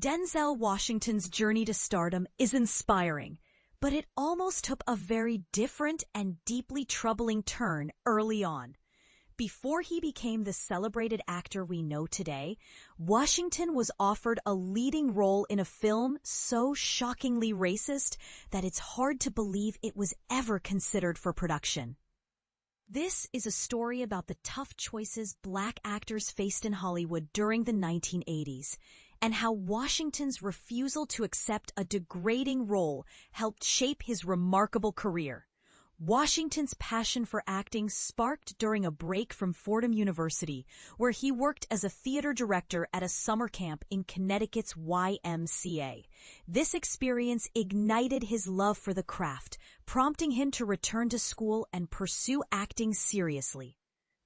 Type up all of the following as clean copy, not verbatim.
Denzel Washington's journey to stardom is inspiring, but it almost took a very different and deeply troubling turn early on. Before he became the celebrated actor we know today, Washington was offered a leading role in a film so shockingly racist that it's hard to believe it was ever considered for production. This is a story about the tough choices black actors faced in Hollywood during the 1980s, and how Washington's refusal to accept a degrading role helped shape his remarkable career. Washington's passion for acting sparked during a break from Fordham University, where he worked as a theater director at a summer camp in Connecticut's YMCA. This experience ignited his love for the craft, prompting him to return to school and pursue acting seriously.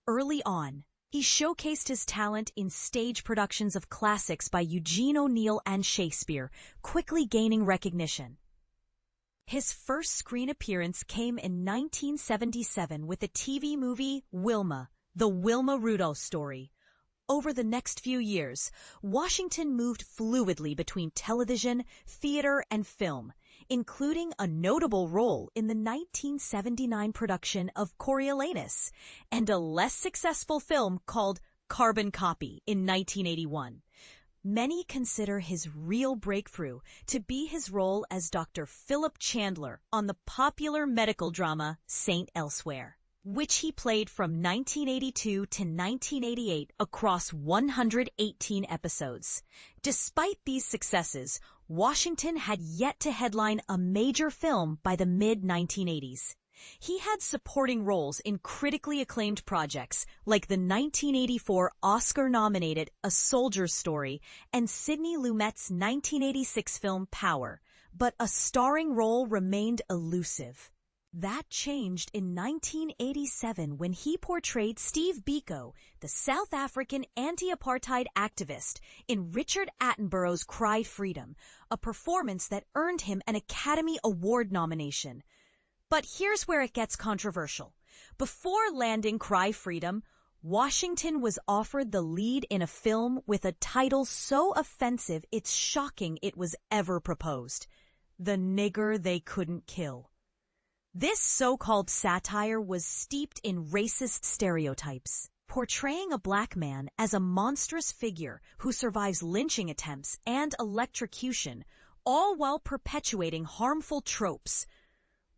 Early on, he showcased his talent in stage productions of classics by Eugene O'Neill and Shakespeare, quickly gaining recognition. His first screen appearance came in 1977 with the TV movie Wilma, The Wilma Rudolph Story. Over the next few years, Washington moved fluidly between television, theater, and film, including a notable role in the 1979 production of Coriolanus and a less successful film called Carbon Copy in 1981. Many consider his real breakthrough to be his role as Dr. Philip Chandler on the popular medical drama St. Elsewhere, which he played from 1982 to 1988 across 118 episodes. Despite these successes, Washington had yet to headline a major film by the mid-1980s. He had supporting roles in critically acclaimed projects like the 1984 Oscar-nominated A Soldier's Story and Sidney Lumet's 1986 film Power, but a starring role remained elusive. That changed in 1987 when he portrayed Steve Biko, the South African anti-apartheid activist, in Richard Attenborough's Cry Freedom, a performance that earned him an Academy Award nomination. But here's where it gets controversial. Before landing Cry Freedom, Washington was offered the lead in a film with a title so offensive it's shocking it was ever proposed: The Nigger They Couldn't Kill. This so-called satire was steeped in racist stereotypes, portraying a black man as a monstrous figure who survives lynching attempts and electrocution, all while perpetuating harmful tropes.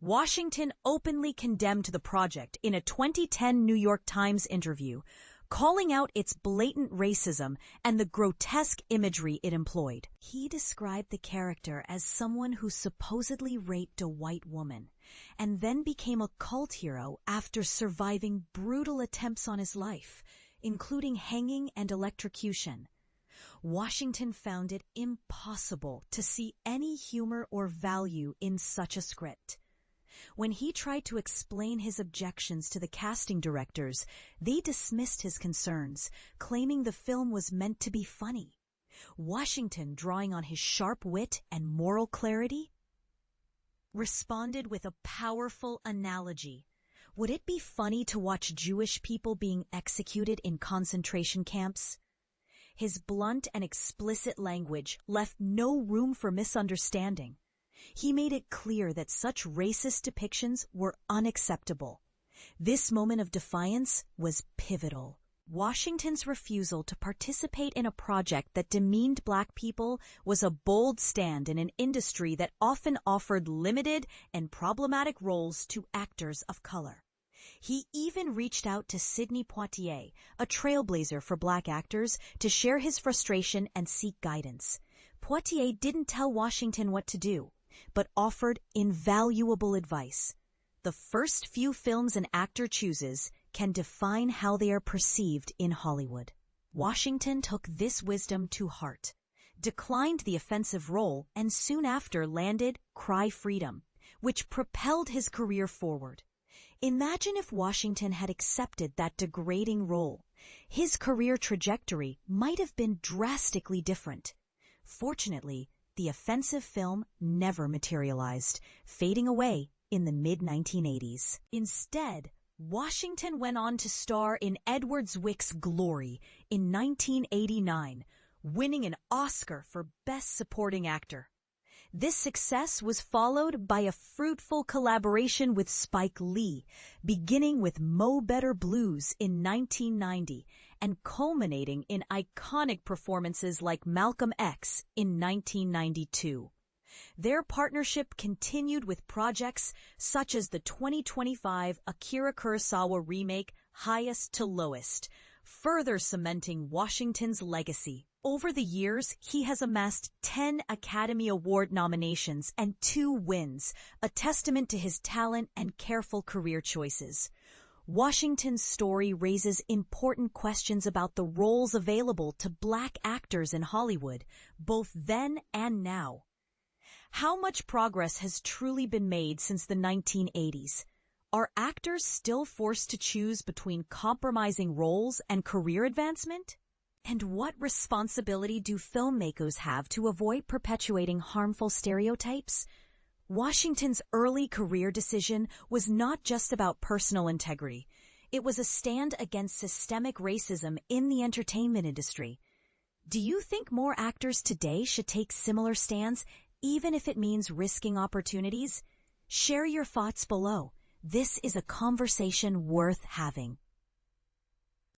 Washington openly condemned the project in a 2010 New York Times interview, calling out its blatant racism and the grotesque imagery it employed. He described the character as someone who supposedly raped a white woman and then became a cult hero after surviving brutal attempts on his life, including hanging and electrocution. Washington found it impossible to see any humor or value in such a script. When he tried to explain his objections to the casting directors, they dismissed his concerns, claiming the film was meant to be funny. Washington, drawing on his sharp wit and moral clarity, responded with a powerful analogy. Would it be funny to watch Jewish people being executed in concentration camps? His blunt and explicit language left no room for misunderstanding. He made it clear that such racist depictions were unacceptable. This moment of defiance was pivotal. Washington's refusal to participate in a project that demeaned black people was a bold stand in an industry that often offered limited and problematic roles to actors of color. He even reached out to Sidney Poitier, a trailblazer for black actors, to share his frustration and seek guidance. Poitier didn't tell Washington what to do, but offered invaluable advice. The first few films an actor chooses can define how they are perceived in Hollywood. Washington took this wisdom to heart, declined the offensive role, and soon after landed Cry Freedom, which propelled his career forward. Imagine if Washington had accepted that degrading role. His career trajectory might have been drastically different. Fortunately, the offensive film never materialized, fading away in the mid-1980s. Instead, Washington went on to star in Edward Zwick's Glory in 1989, winning an Oscar for Best Supporting Actor. This success was followed by a fruitful collaboration with Spike Lee, beginning with Mo Better Blues in 1990 and culminating in iconic performances like Malcolm X in 1992. Their partnership continued with projects such as the 2025 Akira Kurosawa remake Highest to Lowest, further cementing Washington's legacy. Over the years, he has amassed 10 Academy Award nominations and 2 wins, a testament to his talent and careful career choices. Washington's story raises important questions about the roles available to Black actors in Hollywood, both then and now. How much progress has truly been made since the 1980s? Are actors still forced to choose between compromising roles and career advancement? And what responsibility do filmmakers have to avoid perpetuating harmful stereotypes? Washington's early career decision was not just about personal integrity. It was a stand against systemic racism in the entertainment industry. Do you think more actors today should take similar stands, even if it means risking opportunities? Share your thoughts below. This is a conversation worth having.